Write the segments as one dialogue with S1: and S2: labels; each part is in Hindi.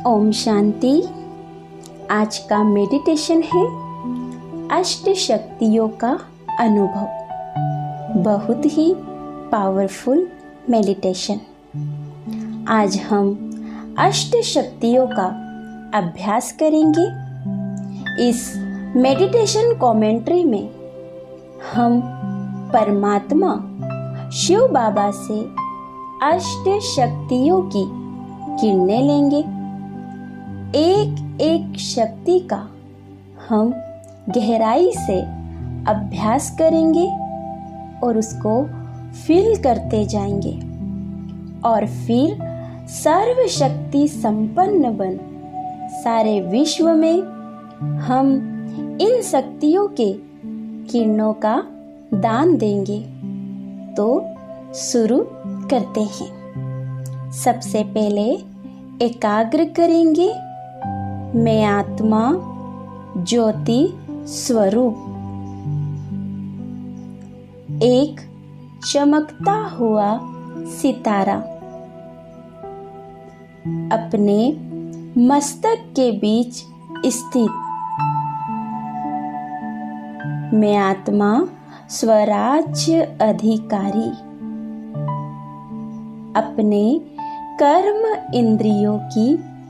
S1: ओम शांति। आज का मेडिटेशन है अष्ट शक्तियों का अनुभव। बहुत ही पावरफुल मेडिटेशन। आज हम अष्ट शक्तियों का अभ्यास करेंगे। इस मेडिटेशन कमेंट्री में हम परमात्मा शिव बाबा से अष्ट शक्तियों की किरणें लेंगे। एक एक शक्ति का हम गहराई से अभ्यास करेंगे और उसको फील करते जाएंगे और फिर सर्व शक्ति संपन्न बन सारे विश्व में हम इन शक्तियों के किरणों का दान देंगे। तो शुरू करते हैं। सबसे पहले एकाग्र करेंगे। मैं आत्मा ज्योति स्वरूप एक चमकता हुआ सितारा अपने मस्तक के बीच स्थित। मैं आत्मा स्वराज्य अधिकारी अपने कर्म इंद्रियों की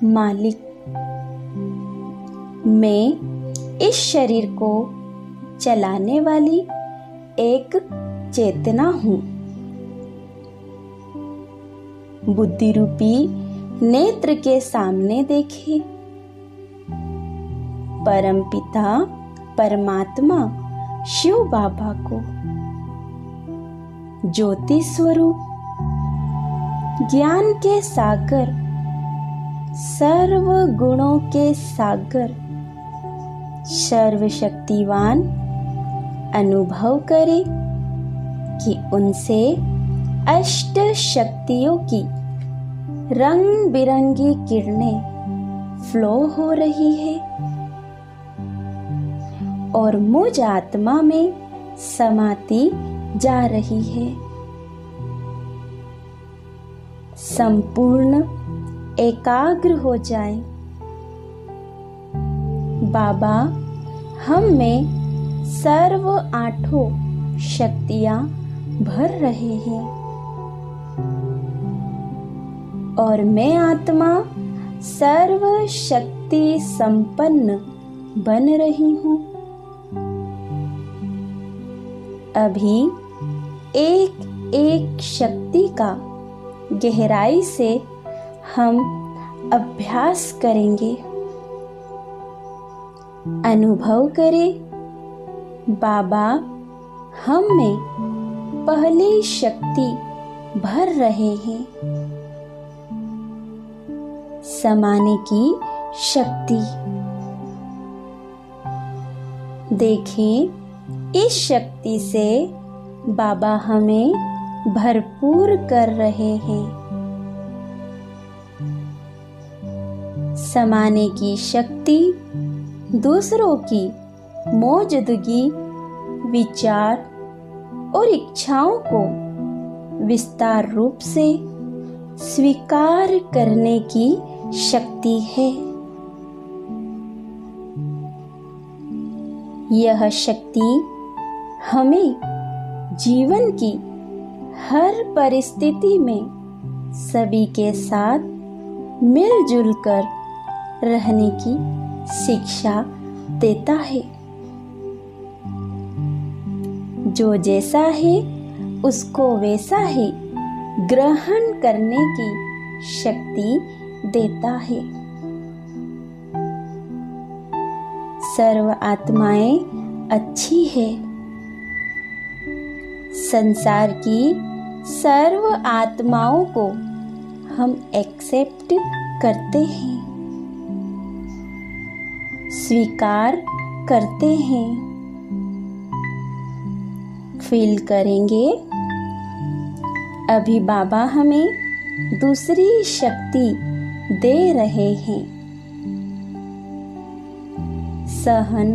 S1: मालिक। मैं इस शरीर को चलाने वाली एक चेतना हूँ। बुद्धि रूपी नेत्र के सामने देखे परमपिता परमात्मा शिव बाबा को ज्योति स्वरूप ज्ञान के सागर सर्व गुणों के सागर सर्वशक्तिवान अनुभव करे कि उनसे अष्ट शक्तियों की रंग बिरंगी किरणें फ्लो हो रही है और मुझ आत्मा में समाती जा रही है। संपूर्ण एकाग्र हो जाए। बाबा हम में सर्व आठों शक्तियां भर रहे हैं और मैं आत्मा सर्व शक्ति संपन्न बन रही हूँ। अभी एक एक शक्ति का गहराई से हम अभ्यास करेंगे। अनुभव करें बाबा हम में पहली शक्ति भर रहे हैं। समाने की शक्ति देखें। इस शक्ति से बाबा हमें भरपूर कर रहे हैं। समाने की शक्ति दूसरों की मौजूदगी विचार और इच्छाओं को विस्तार रूप से स्वीकार करने की शक्ति है। यह शक्ति हमें जीवन की हर परिस्थिति में सभी के साथ मिलजुल कर रहने की शिक्षा देता है। जो जैसा है उसको वैसा ही ग्रहण करने की शक्ति देता है। सर्व आत्माएं अच्छी है। संसार की सर्व आत्माओं को हम एक्सेप्ट करते हैं, स्वीकार करते हैं। फील करेंगे अभी बाबा हमें दूसरी शक्ति दे रहे हैं। सहन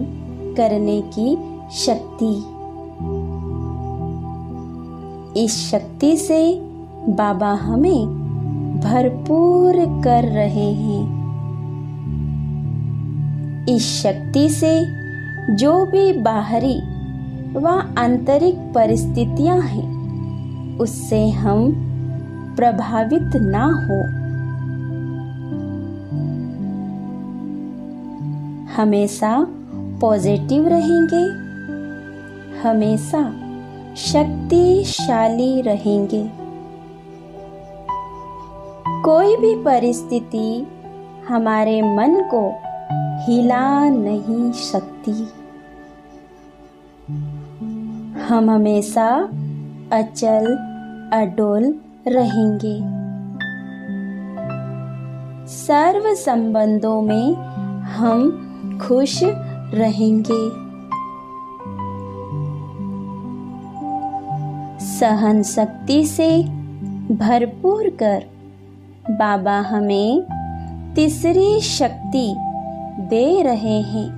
S1: करने की शक्ति। इस शक्ति से बाबा हमें भरपूर कर रहे हैं। इस शक्ति से जो भी बाहरी व आंतरिक परिस्थितियां हैं उससे हम प्रभावित ना हो। हमेशा पॉजिटिव रहेंगे, हमेशा शक्तिशाली रहेंगे। कोई भी परिस्थिति हमारे मन को हिला नहीं सकती। हम हमेशा अचल अडोल रहेंगे। सर्व संबंधों में हम खुश रहेंगे। सहन शक्ति से भरपूर कर बाबा हमें तीसरी शक्ति दे रहे हैं,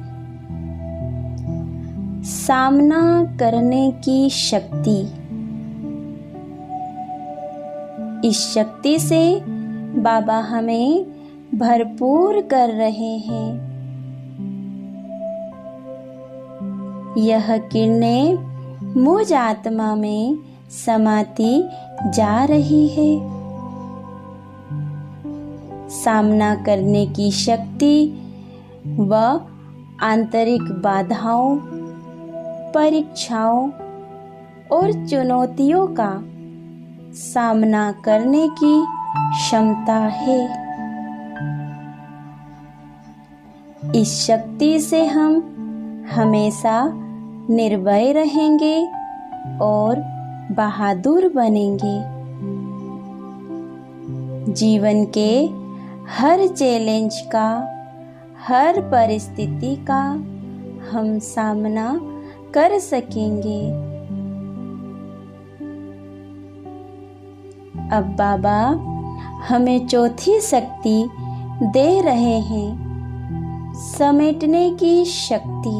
S1: सामना करने की शक्ति। इस शक्ति से बाबा हमें भरपूर कर रहे हैं। यह किरणें मुझ आत्मा में समाती जा रही है। सामना करने की शक्ति व आंतरिक बाधाओं, परीक्षाओं और चुनौतियों का सामना करने की क्षमता है। इस शक्ति से हम हमेशा निर्भय रहेंगे और बहादुर बनेंगे। जीवन के हर चैलेंज का, हर परिस्थिति का हम सामना कर सकेंगे। अब बाबा हमें चौथी शक्ति दे रहे हैं, समेटने की शक्ति।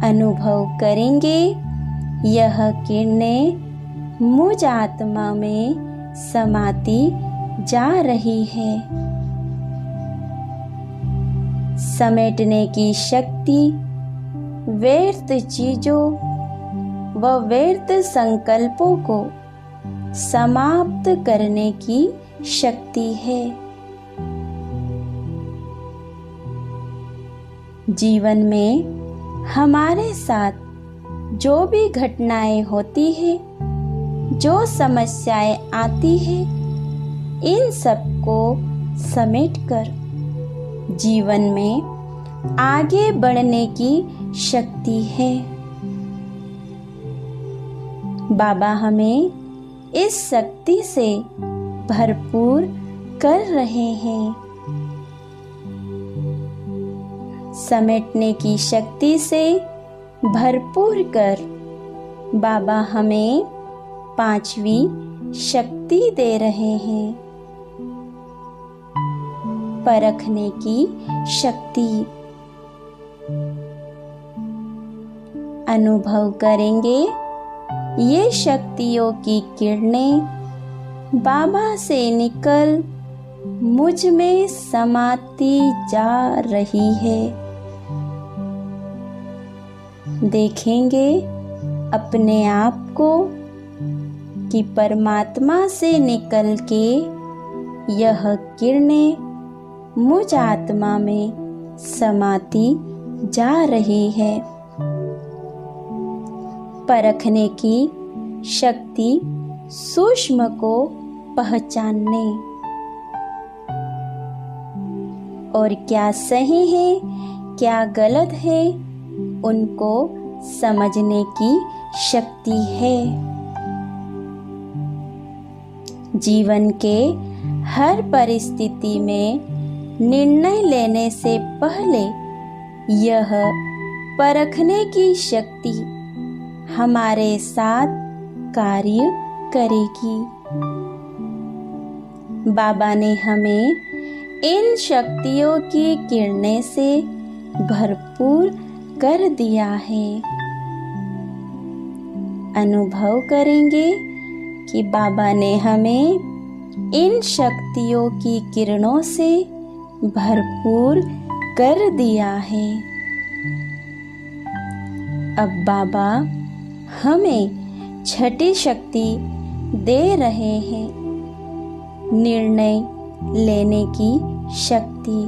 S1: अनुभव करेंगे यह किरणें मुझ आत्मा में समाती जा रही है। समेटने की शक्ति व्यर्थ चीजों व व्यर्थ संकल्पों को समाप्त करने की शक्ति है। जीवन में हमारे साथ जो भी घटनाएं होती है, जो समस्याएं आती है, इन सब को समेटकर जीवन में आगे बढ़ने की शक्ति है। बाबा हमें इस शक्ति से भरपूर कर रहे हैं। समेटने की शक्ति से भरपूर कर बाबा हमें पांचवी शक्ति दे रहे हैं, परखने की शक्ति। अनुभव करेंगे ये शक्तियों की किरणें बाबा से निकल मुझ में समाती जा रही है। देखेंगे अपने आप को कि परमात्मा से निकल के यह किरणें मुझ आत्मा में समाती जा रही है। परखने की शक्ति सूक्ष्म को पहचानने और क्या सही है क्या गलत है उनको समझने की शक्ति है। जीवन के हर परिस्थिति में निर्णय लेने से पहले यह परखने की शक्ति हमारे साथ कार्य करेगी। बाबा ने हमें इन शक्तियों की किरणें से भरपूर कर दिया है। अनुभव करेंगे कि बाबा ने हमें इन शक्तियों की किरणों से भरपूर कर दिया है। अब बाबा हमें छठी शक्ति दे रहे हैं, निर्णय लेने की शक्ति।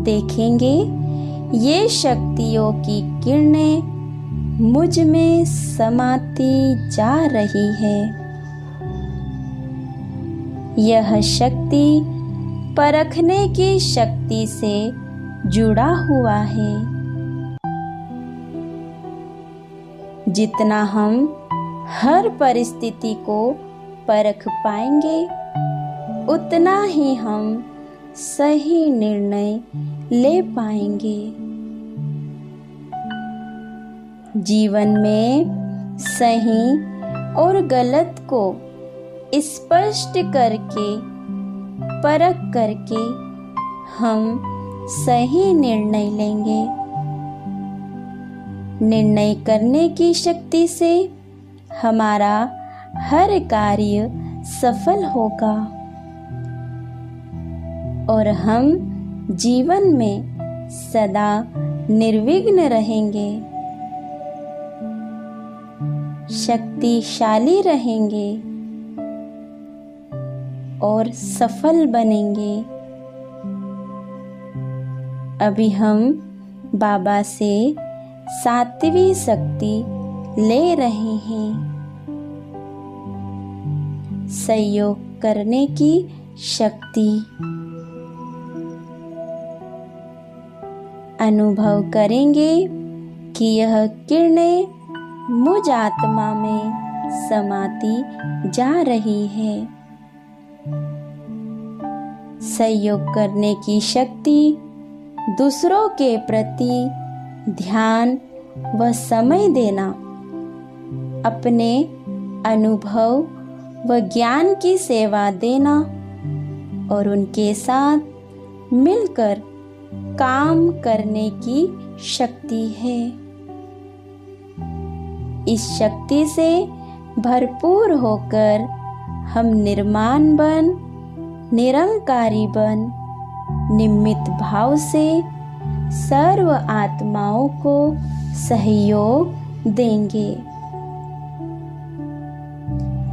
S1: देखेंगे ये शक्तियों की किरणें मुझ में समाती जा रही है। यह शक्ति परखने की शक्ति से जुड़ा हुआ है। जितना हम हर परिस्थिति को परख पाएंगे, उतना ही हम सही निर्णय ले पाएंगे। जीवन में सही और गलत को स्पष्ट करके परख करके हम सही निर्णय लेंगे। निर्णय करने की शक्ति से हमारा हर कार्य सफल होगा और हम जीवन में सदा निर्विघ्न रहेंगे, शक्तिशाली रहेंगे और सफल बनेंगे। अभी हम बाबा से 7वीं शक्ति ले रहे हैं, सहयोग करने की शक्ति। अनुभव करेंगे कि यह किरणें मुझ आत्मा में समाती जा रही है। सहयोग करने की शक्ति दूसरों के प्रति ध्यान व समय देना, अपने अनुभव व ज्ञान की सेवा देना और उनके साथ मिलकर काम करने की शक्ति है। इस शक्ति से भरपूर होकर हम निर्माण बन, निरंकारी बन, निमित्त भाव से सर्व आत्माओं को सहयोग देंगे।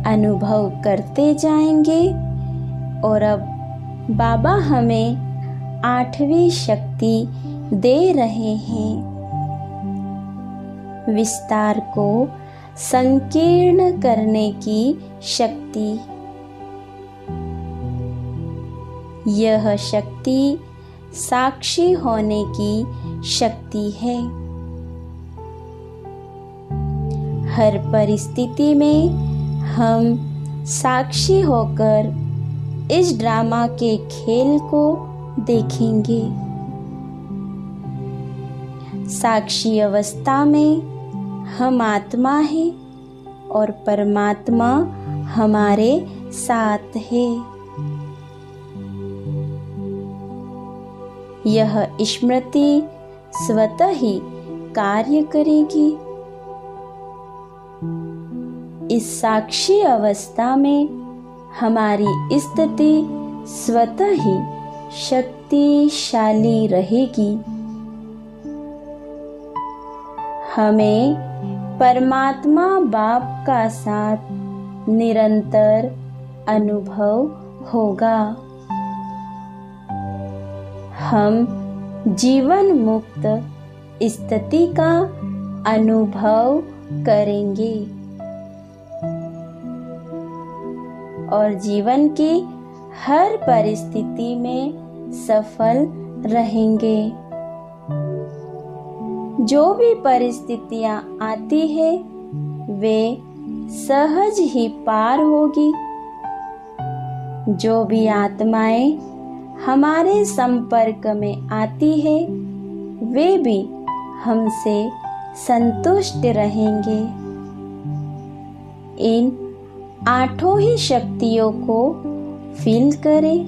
S1: अनुभव करते जाएंगे और अब बाबा हमें 8वीं शक्ति दे रहे हैं, विस्तार को संकीर्ण करने की शक्ति। यह शक्ति साक्षी होने की शक्ति है। हर परिस्थिति में हम साक्षी होकर इस ड्रामा के खेल को देखेंगे। साक्षी अवस्था में हम आत्मा है और परमात्मा हमारे साथ है। यह स्मृति स्वतः ही कार्य करेगी। इस साक्षी अवस्था में हमारी स्थिति स्वतः ही शक्तिशाली रहेगी। हमें परमात्मा बाप का साथ निरंतर अनुभव होगा। हम जीवन मुक्त स्थिति का अनुभव करेंगे और जीवन की हर परिस्थिति में सफल रहेंगे। जो भी परिस्थितियां आती है वे सहज ही पार होगी। जो भी आत्माएं हमारे संपर्क में आती है वे भी हमसे संतुष्ट रहेंगे। इन 8 ही शक्तियों को फील करें,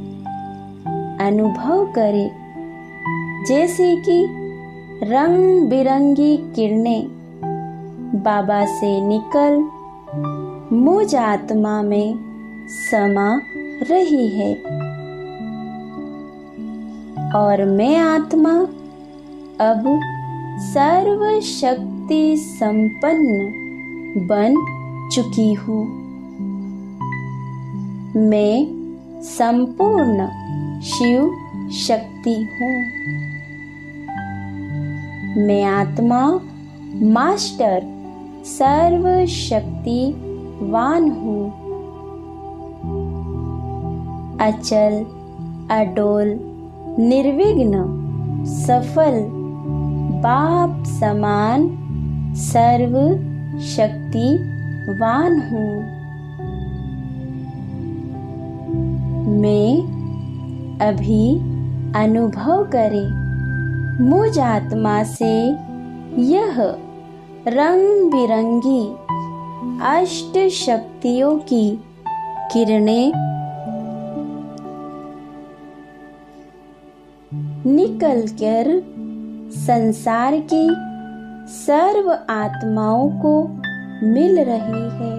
S1: अनुभव करें, जैसे कि रंग बिरंगी किरणें बाबा से निकल मुझ आत्मा में समा रही है। और मैं आत्मा अब सर्व शक्ति संपन्न बन चुकी हूँ। मैं संपूर्ण शिव शक्ति हूँ। मैं आत्मा मास्टर सर्व शक्तिवान हूँ। अचल, अडोल, निर्विघ्न, सफल, बाप समान सर्व शक्तिवान हूँ। मैं अभी अनुभव करे मुझ आत्मा से यह रंग बिरंगी अष्ट शक्तियों की किरणें निकलकर संसार की सर्व आत्माओं को मिल रही है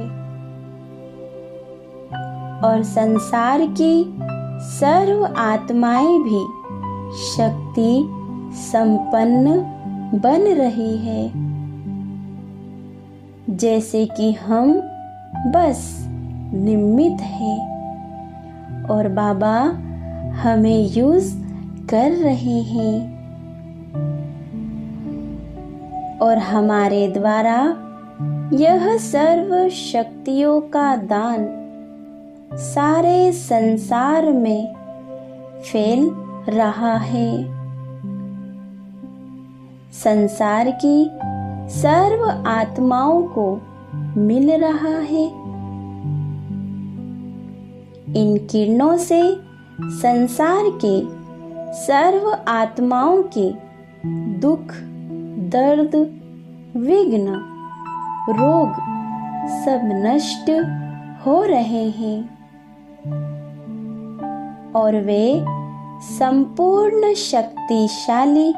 S1: और संसार की सर्व आत्माएं भी शक्ति संपन्न बन रही है। जैसे कि हम बस निमित्त हैं और बाबा हमें यूज कर रहे हैं और हमारे द्वारा यह सर्व शक्तियों का दान सारे संसार में फैल रहा है। संसार की सर्व आत्माओं को मिल रहा है। इन किरणों से संसार के सर्व आत्माओं के दुख, दर्द, विघ्न, रोग सब नष्ट हो रहे हैं और वे संपूर्ण शक्तिशाली